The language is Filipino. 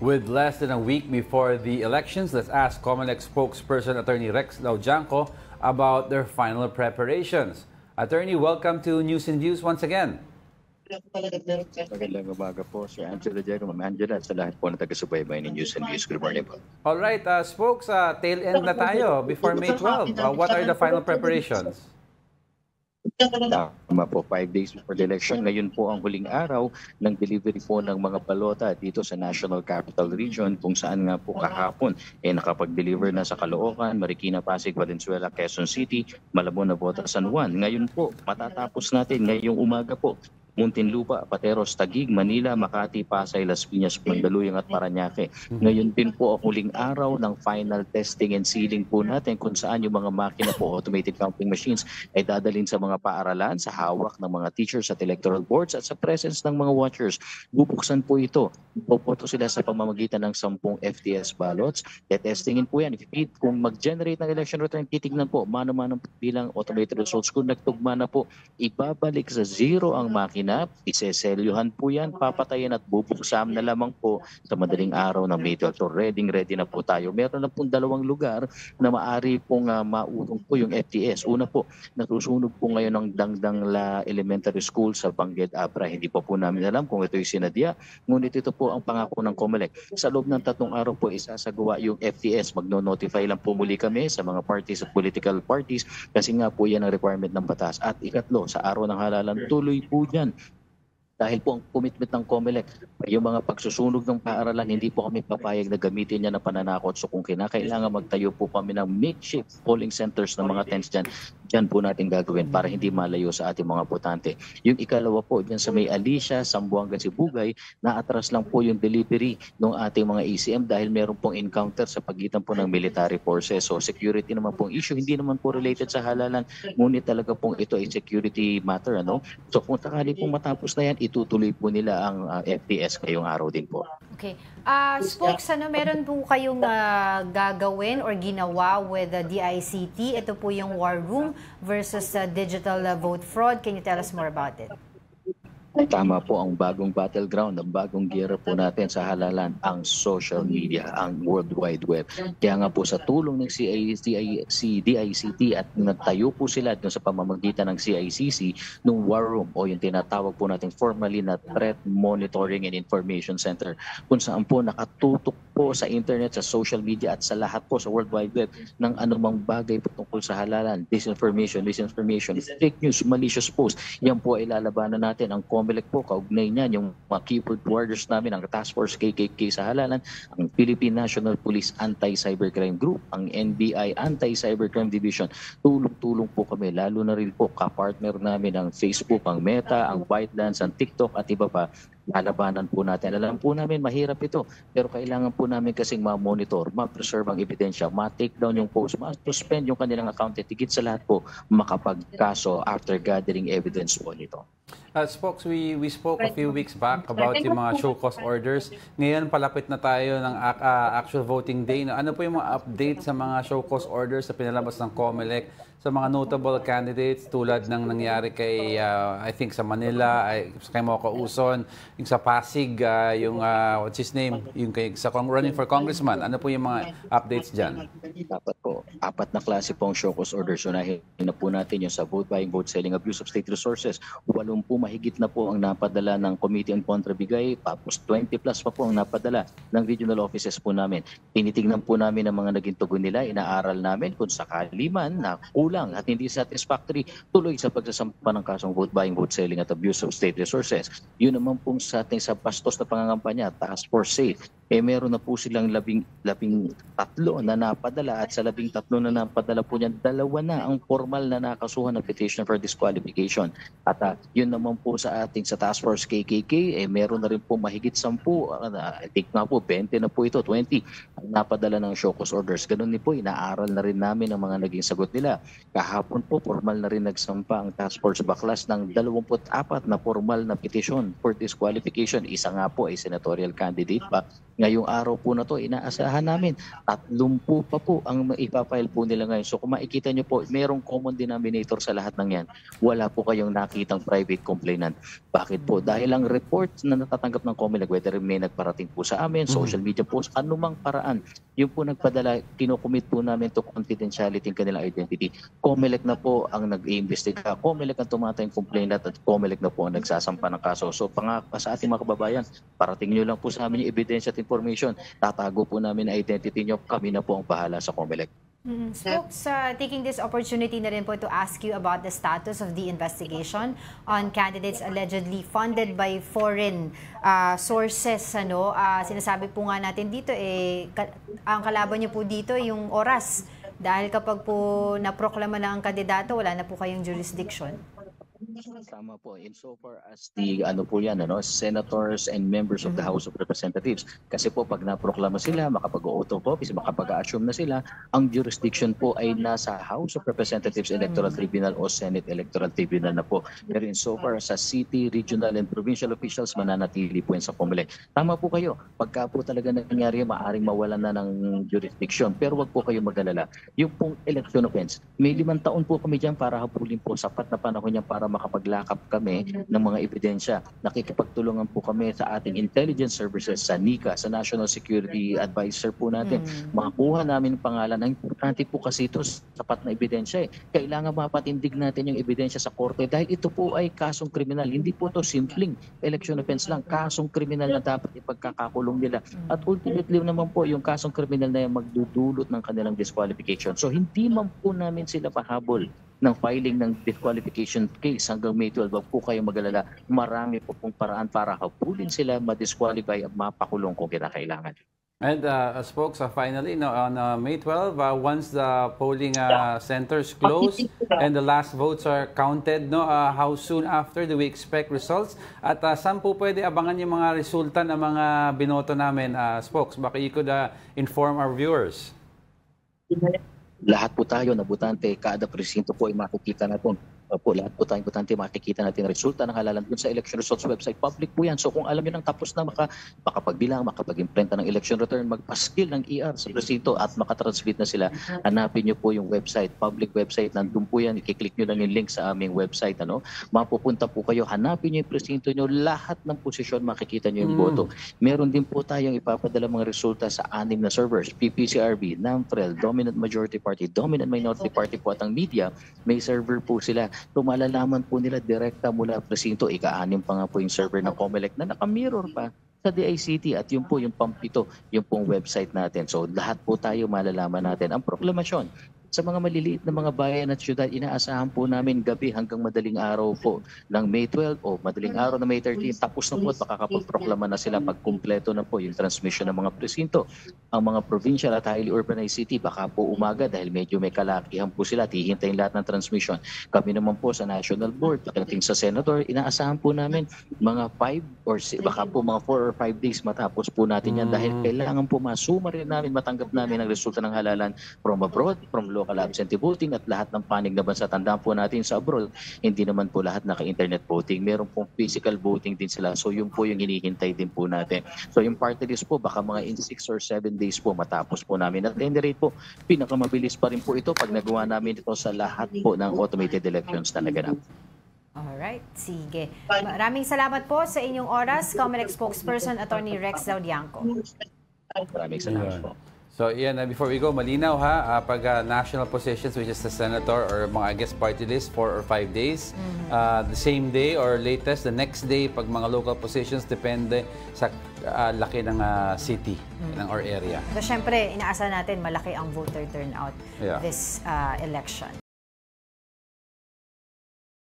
With less than a week before the elections, let's ask COMELEC spokesperson Attorney Rex Laujanco about their final preparations. Attorney, welcome to News and Views once again. Magandang umaga po, Sir Angela Diego, Ma'am Angela, at sa lahat po na taga-subaybay ng News and Views. Good morning po. All right, spokes, tail end na tayo before May 12. What are the final preparations? Tama po, 5 days before the election. Ngayon po ang huling araw ng delivery po ng mga balota dito sa National Capital Region, kung saan nga po kahapon nakapag-deliver na sa Caloocan, Marikina, Pasig, Valenzuela, Quezon City, Malabon, Navotas, San Juan. Ngayon po, matatapos natin ngayong umaga po Muntinlupa, Pateros, Taguig, Manila, Makati, Pasay, Las Piñas, Mandaluyong at Parañaque. Ngayon din po ang huling araw ng final testing and sealing po natin kung saan yung mga makina po, automated counting machines, ay dadalhin sa mga paaralan, sa hawak ng mga teachers at electoral boards at sa presence ng mga watchers. Bubuksan po ito. Pupunto sila sa pamamagitan ng 10 FTS ballots. Testingin po yan. Kung mag-generate ng election return, titignan po mano-mano bilang automated results. Kung nagtugma na po, ibabalik sa zero ang makina. Iseselyuhan po yan, papatayin at bubuksan na lamang po sa madaling araw ng May 12. So ready na po tayo. Meron na pong 2 lugar na maari pong mautong po yung FTS. Una po, natusunog po ngayon ng Dangdangla Elementary School sa Bangged Abra. Hindi po namin alam kung ito'y sinadya. Ngunit ito po ang pangako ng COMELEC. Sa loob ng 3 araw po isasagawa yung FTS. Magno-notify lang po muli kami sa mga parties at political parties kasi nga po yan ang requirement ng batas. At ikatlo, sa araw ng halalan, tuloy po dyan. Dahil po ang commitment ng COMELEC, yung mga pagsusunog ng paaralan, hindi po kami papayag na gamitin niya na pananakot. So kung kinakailangan magtayo po kami ng makeshift polling centers ng mga tents dyan po natin gagawin para hindi malayo sa ating mga botante. Yung ikalawa po, dyan sa may Alicia, Sambuanga, Sibugay, naatras lang po yung delivery ng ating mga ACM dahil meron pong encounter sa pagitan po ng military forces. So security naman pong issue, hindi naman po related sa halalan, ngunit talaga pong ito ay security matter. So kung sakali pong matapos na yan, itutuloy po nila ang FTS ngayong araw din po. Okay. Spokes, meron po kayong gagawin or ginawa with the DICT? Ito po yung war room versus digital vote fraud. Can you tell us more about it? Tama po, ang bagong battleground, ang bagong gera po natin sa halalan, ang social media, ang World Wide Web. Kaya nga po sa tulong ng DICT at nagtayo po sila sa pamamagitan ng CICC ng War Room o yung tinatawag po natin formally na Threat Monitoring and Information Center, kung saan po nakatutok po sa internet, sa social media at sa lahat po sa World Wide Web ng anumang bagay po tungkol sa halalan, disinformation, fake news, malicious post. Yan po ay lalabanan natin. Ang COMELEC po, kaugnay niyan, yung mga keyboard warriors namin, ang Task Force KKK sa halalan, ang Philippine National Police Anti-Cybercrime Group, ang NBI Anti-Cybercrime Division. Tulong-tulong po kami, lalo na rin po kapartner namin ang Facebook, ang Meta, ang ByteDance, ang TikTok at iba pa. Lalabanan po natin. Alam po namin, mahirap ito. Pero kailangan po namin kasing ma-monitor, ma-preserve ang ebidensya, ma-take down yung post, ma-suspend yung kanilang account at higit sa lahat po, makapagkaso after gathering evidence po nito. Spokes, we spoke a few weeks back about yung mga show cause orders. Ngayon, palapit na tayo ng actual voting day. Ano po yung mga update sa mga show cause orders na pinalabas ng COMELEC sa mga notable candidates tulad ng nangyari kay, I think, sa Manila, kay Moco Uson, yung sa Pasig, yung, what's his name, yung sa running for congressman. Ano po yung mga updates dyan? Dapat po, 4 na klase pong show cause orders. Unahin na po natin yung sa vote buying, vote selling, abuse of state resources. 8 po mahigit na po ang napadala ng Committee on Contrabigay, tapos 20 plus pa po ang napadala ng regional offices po namin. Tinitingnan po namin ang mga naging tugon nila, inaaral namin kung sakali man na kulang at hindi satisfactory, tuloy sa pagsasampa ng kasong vote buying, vote selling at abuse of state resources. Yun naman pong sa ating sa bastos na pangangampanya, Task Force Safe, meron na po silang 13 na napadala at sa 13 na napadala po niyan, 2 na ang formal na nakasuhan ng petition for disqualification. At yun naman po sa ating sa Task Force KKK, meron na rin po mahigit 10, I think nga po 20 na po ito, 20 ang napadala ng show cause orders. Ganun din po, inaaral na rin namin ang mga naging sagot nila. Kahapon po, formal na rin nagsampa ang Task Force Baklas ng 24 na formal na petition for disqualification. Isa nga po ay senatorial candidate pa Ngayong araw po na to, inaasahan namin 30 pa po ang ipapile po nila ngayon. So kung makikita nyo po, mayroong common denominator sa lahat ng yan. Wala po kayong nakitang private complainant. Bakit po? Dahil ang reports na natatanggap ng COMELEC, whether may nagparating po sa amin, social media posts, anumang paraan, yung po nagpadala, kinocommit po namin to confidentiality ng kanilang identity. COMELEC na po ang nag-iimbestiga, COMELEC ang tumatayong complainant at COMELEC na po ang nagsasampa ng kaso. So pangako sa ating mga kababayan, parating nyo lang po sa amin yung ebidensya at information, tatago po namin ang identity nyo, kami na po ang bahala sa COMELEC. Spokes, taking this opportunity na rin po to ask you about the status of the investigation on candidates allegedly funded by foreign sources. Sinasabi po nga natin dito, ang kalaban niyo po dito yung oras. Dahil kapag po naproklama na ang kandidato, wala na po kayong jurisdiction. Tama po. Insofar as the senators and members of the House of Representatives. Kasi po pag naproklama sila, makapag-oath of office, makapag-assume na sila, ang jurisdiction po ay nasa House of Representatives Electoral Tribunal o Senate Electoral Tribunal na po. Pero insofar sa city, regional and provincial officials, mananatili po yan sa COMELEC. Tama po kayo. Pagka po talaga nangyari, maaaring mawalan na ng jurisdiction. Pero wag po kayo mag-alala. Yung pong election offense, may 5 taon po kami dyan para habulin po. Sapat na panahon niya para makapaglakap kami ng mga ebidensya. Nakikipagtulungan po kami sa ating intelligence services, sa NICA, sa National Security Advisor po natin. Makakuha namin pangalan. Ang importante po kasi ito, sapat na ebidensya. Kailangan mapatindig natin yung ebidensya sa korte dahil ito po ay kasong kriminal. Hindi po ito simpleng election offense lang. Kasong kriminal na dapat ipagkakakulong nila. At ultimately naman po, yung kasong kriminal na yung magdudulot ng kanilang disqualification. So hindi man po namin sila pahabol ng filing ng disqualification case hanggang May 12. Wag po kayong mag-alala. Marami po pong paraan para habulin sila, ma-disqualify at mapakulong kung kinakailangan. And Spokes, finally, on May 12, once the polling centers close and the last votes are counted, how soon after do we expect results? At saan po pwede abangan yung mga resulta ng mga binoto namin, Spokes? Baka you could inform our viewers. Lahat po tayo na botante, kada presinto po ay makikita natin. Lahat po tayong botante, makikita natin ang resulta ng halalan dun sa election results website. Public po yan. So kung alam nyo nang tapos na makapagbilang, makapag-imprenta ng election return, magpaskil ng ER sa presinto at makatransmit na sila, hanapin nyo po yung website, public website. Nandun po yan, ikiklik nyo lang yung link sa aming website. Mapupunta po kayo, hanapin nyo yung presinto nyo, lahat ng posisyon makikita nyo yung boto. Meron din po tayong ipapadala mga resulta sa 6 na servers, PPCRB, NAMFREL, Dominant Majority Party, Dominant Minority Party po at ang media, may server po sila. So malalaman po nila direkta mula presinto. Ika-6 pa nga po yung server ng COMELEC na naka-mirror pa sa DICT at yun po yung pampito, yung pong website natin. So lahat po tayo malalaman natin. Ang proklamasyon sa mga maliliit na mga bayan at syudad, inaasahan po namin gabi hanggang madaling araw po ng May 12 o madaling araw ng May 13. Tapos na po at makakapagproklama na sila pag kumpleto na po yung transmission ng mga presinto. Ang mga provincial at highly urbanized city, baka po umaga dahil medyo may kalakihan po sila, hihintayin lahat ng transmission. Kami naman po sa National Board, pagdating sa Senator, inaasahan po namin mga 5 or baka po mga 4 or 5 days matapos po natin yan dahil kailangan po masuma rin namin, matanggap namin ang resulta ng halalan from abroad, from local absentee voting at lahat ng panig na bansa. Tandaan po natin sa abroad, hindi naman po lahat naka-internet voting. Meron pong physical voting din sila. So yun po yung hinihintay din po natin. So yung party list po, baka mga in 6 or 7 days po matapos po namin. At any rate po, pinakamabilis pa rin po ito pag nagawa namin ito sa lahat po ng automated elections na naganap. Alright, sige. Maraming salamat po sa inyong oras, COMELEC spokesperson, Attorney Rex Laudianco. Maraming salamat po. So, yan, before we go, malinaw pag national positions, which is the senator or mga, I guess, party list, 4 or 5 days. The same day or latest, the next day, pag mga local positions, depende sa laki ng city or area. So, syempre, inaasa natin malaki ang voter turnout this election.